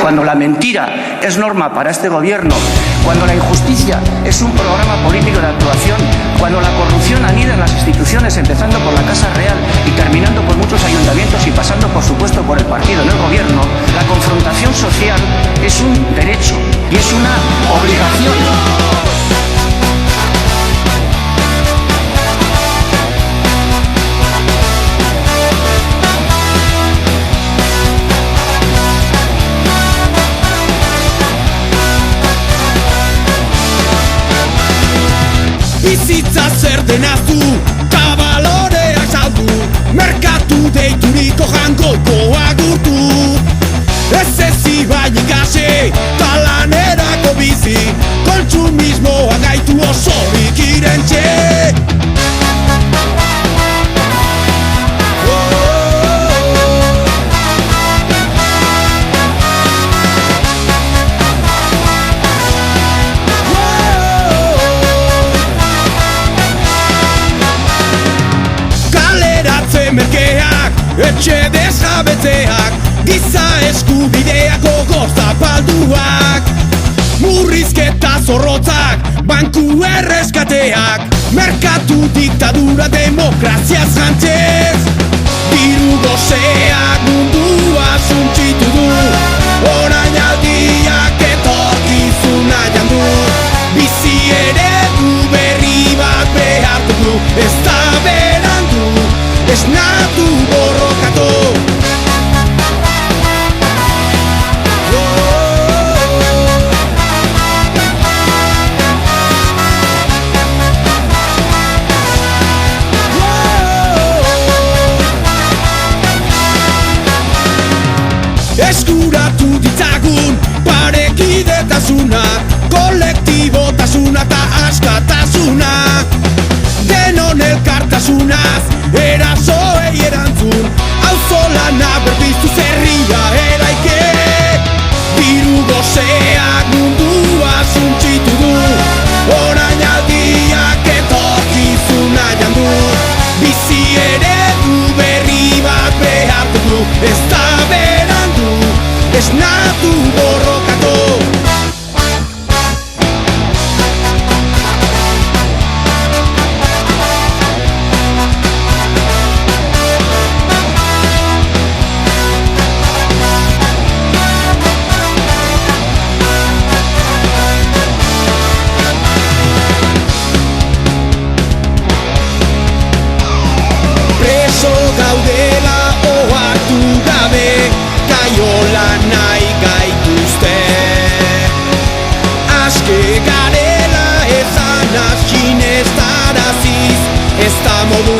cuando la mentira es norma para este gobierno, cuando la injusticia es un programa político de actuación, cuando la corrupción anida en las instituciones, empezando por la Casa Real y terminando por muchos ayuntamientos y pasando, por supuesto, por el partido en el gobierno, la confrontación social es un derecho y es una obligación. Bizitza zer denaztu, kabaloreak saldu, merkatu deituriko jangoiko agurtu. Ez ezi baina ikasi, talanerako bizi, kontsumismoa gaitu osorik irentxe. Merkeak, etxe desjabetzeak, giza eskubideak gogoz zapalduak. Murrizketa zorrotzak, banku erreskateak, merkatu diktadura demokraziaz jantzez. Diru gozeak mundua suntsitu du, orain aldiak etorkizuna jandu. Bizi eredu berri bat behartu du, ez da berandu. Esnatu borrokatu. Eskuratu ditzagun parekidetasuna, kolektibotasuna eta askatasuna. Denon elkartasunaz, erasoei erantzun, auzolana berpiztu zerria eraike. Diru gozeak mundua suntsitu du, orain aldiak etorkizuna jandu. Bizi eredu berri bat behartu du, ez da berandu, esnatu borrokatu. Gaudela ohartu gabe, kaiola nahi gaituzte. Aske garela ezan asin ez daraziz, ez da modu